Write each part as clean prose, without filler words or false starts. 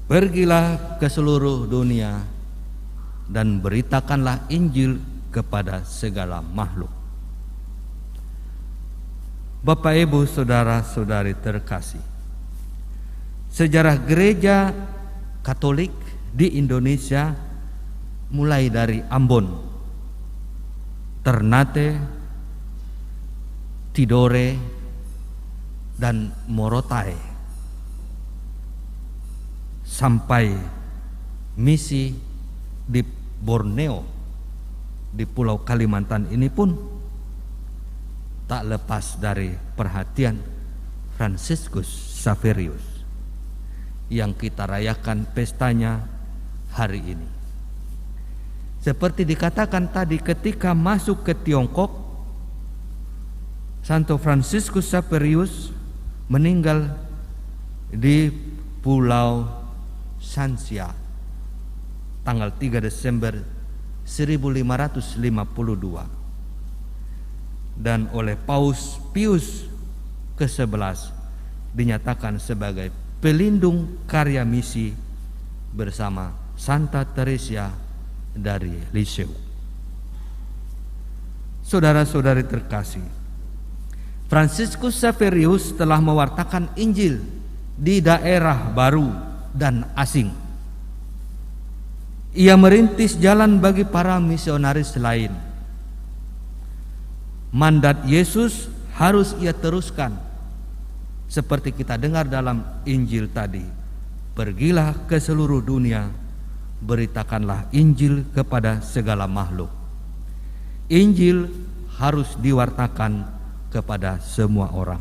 Pergilah ke seluruh dunia dan beritakanlah Injil kepada segala makhluk. Bapak, Ibu, saudara-saudari terkasih, sejarah gereja Katolik di Indonesia mulai dari Ambon, Ternate, Tidore, dan Morotai, sampai misi di Borneo, di Pulau Kalimantan ini pun tak lepas dari perhatian Fransiskus Xaverius yang kita rayakan pestanya hari ini. Seperti dikatakan tadi, ketika masuk ke Tiongkok, Santo Fransiskus Xaverius meninggal di Pulau Sanxia tanggal 3 Desember 1552 dan oleh Paus Pius ke-11 dinyatakan sebagai pelindung karya misi bersama Santa Teresia dari Lisieux. Saudara-saudari terkasih, Fransiskus Xaverius telah mewartakan Injil di daerah baru dan asing. Ia merintis jalan bagi para misionaris lain. Mandat Yesus harus ia teruskan, seperti kita dengar dalam Injil tadi. Pergilah ke seluruh dunia, beritakanlah Injil kepada segala makhluk. Injil harus diwartakan kepada semua orang.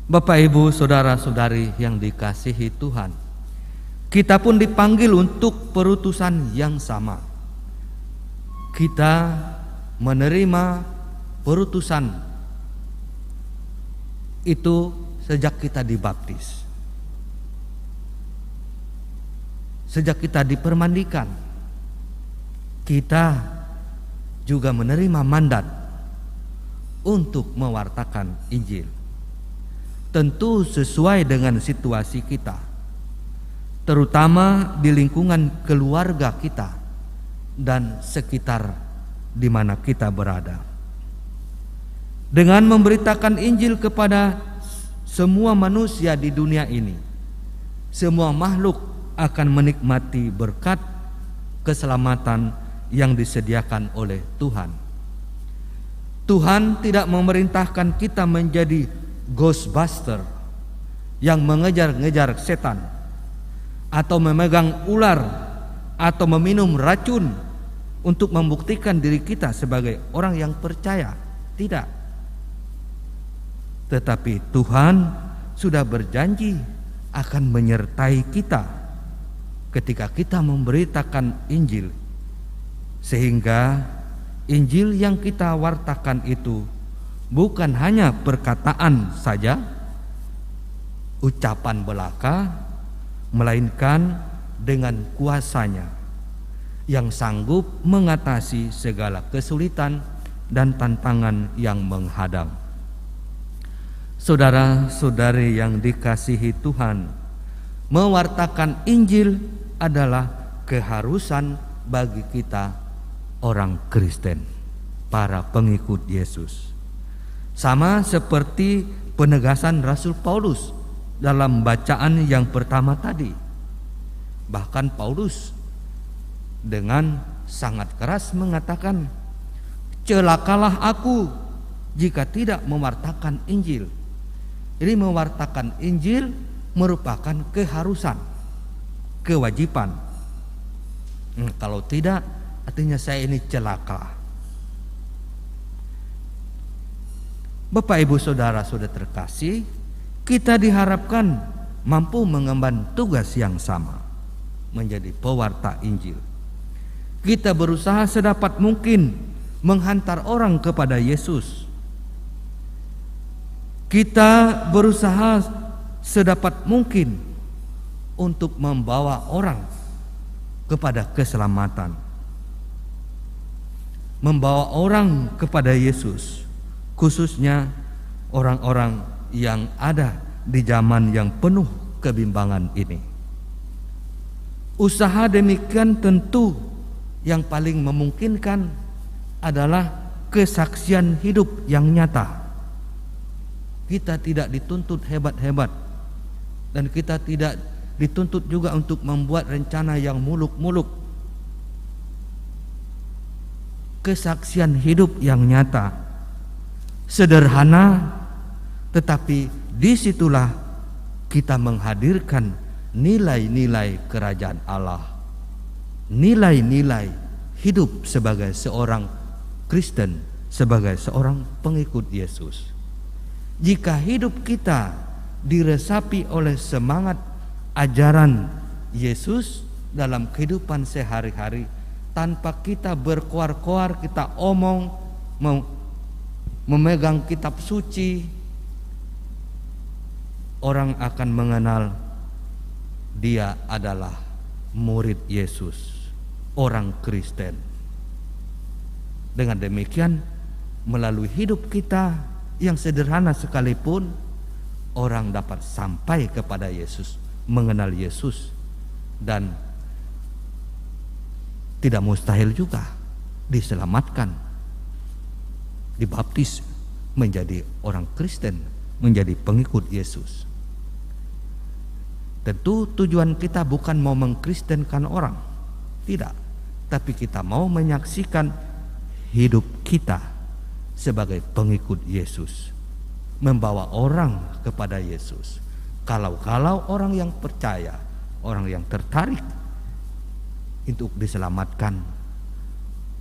Bapak, Ibu, saudara-saudari yang dikasihi Tuhan, kita pun dipanggil untuk perutusan yang sama. Kita menerima perutusan itu sejak kita dibaptis, sejak kita dipermandikan. Kita juga menerima mandat untuk mewartakan Injil, tentu sesuai dengan situasi kita, terutama di lingkungan keluarga kita dan sekitar di mana kita berada. Dengan memberitakan Injil kepada semua manusia di dunia ini, semua makhluk akan menikmati berkat keselamatan yang disediakan oleh Tuhan. Tuhan tidak memerintahkan kita menjadi ghostbuster yang mengejar-ngejar setan, atau memegang ular, atau meminum racun untuk membuktikan diri kita sebagai orang yang percaya. Tidak. Tetapi Tuhan sudah berjanji akan menyertai kita ketika kita memberitakan Injil, sehingga Injil yang kita wartakan itu bukan hanya perkataan saja, ucapan belaka, melainkan dengan kuasanya yang sanggup mengatasi segala kesulitan dan tantangan yang menghadang. Saudara-saudari yang dikasihi Tuhan, mewartakan Injil adalah keharusan bagi kita orang Kristen, para pengikut Yesus. Sama seperti penegasan Rasul Paulus dalam bacaan yang pertama tadi. Bahkan Paulus dengan sangat keras mengatakan, celakalah aku jika tidak mewartakan Injil. Jadi mewartakan Injil merupakan keharusan, kewajiban. Kalau tidak, artinya saya ini celaka. Bapak, Ibu, saudara-saudara terkasih, kita diharapkan mampu mengemban tugas yang sama, menjadi pewarta Injil. Kita berusaha sedapat mungkin menghantar orang kepada Yesus. Kita berusaha sedapat mungkin untuk membawa orang kepada keselamatan, membawa orang kepada Yesus, khususnya orang-orang yang ada di zaman yang penuh kebimbangan ini. Usaha demikian tentu yang paling memungkinkan adalah kesaksian hidup yang nyata. Kita tidak dituntut hebat-hebat, dan kita tidak dituntut juga untuk membuat rencana yang muluk-muluk. Kesaksian hidup yang nyata, sederhana, tetapi disitulah kita menghadirkan nilai-nilai kerajaan Allah, nilai-nilai hidup sebagai seorang Kristen, sebagai seorang pengikut Yesus. Jika hidup kita diresapi oleh semangat ajaran Yesus dalam kehidupan sehari-hari, tanpa kita berkoar-koar, kita omong, memegang kitab suci, orang akan mengenal dia adalah murid Yesus, orang Kristen. Dengan demikian, melalui hidup kita yang sederhana sekalipun, orang dapat sampai kepada Yesus, mengenal Yesus, dan tidak mustahil juga diselamatkan, dibaptis menjadi orang Kristen, menjadi pengikut Yesus. Tentu tujuan kita bukan mau mengkristenkan orang, tidak, tapi kita mau menyaksikan hidup kita sebagai pengikut Yesus, membawa orang kepada Yesus. Kalau orang yang percaya, orang yang tertarik untuk diselamatkan,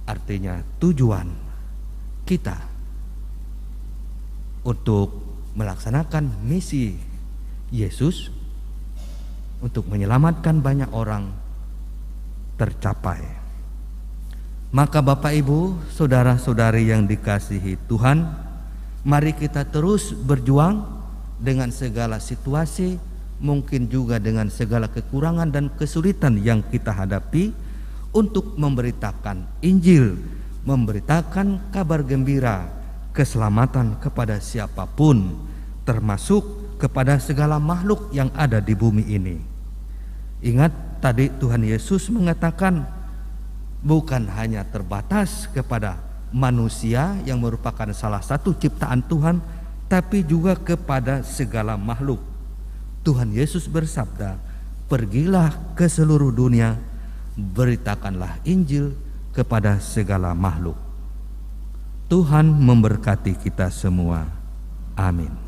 artinya tujuan kita untuk melaksanakan misi Yesus untuk menyelamatkan banyak orang tercapai. Maka Bapak Ibu, saudara-saudari yang dikasihi Tuhan, mari kita terus berjuang dengan segala situasi, mungkin juga dengan segala kekurangan dan kesulitan yang kita hadapi, untuk memberitakan Injil, memberitakan kabar gembira, keselamatan kepada siapapun, termasuk kepada segala makhluk yang ada di bumi ini. Ingat tadi Tuhan Yesus mengatakan bukan hanya terbatas kepada manusia yang merupakan salah satu ciptaan Tuhan, tapi juga kepada segala makhluk. Tuhan Yesus bersabda, "Pergilah ke seluruh dunia, beritakanlah Injil kepada segala makhluk." Tuhan memberkati kita semua. Amin.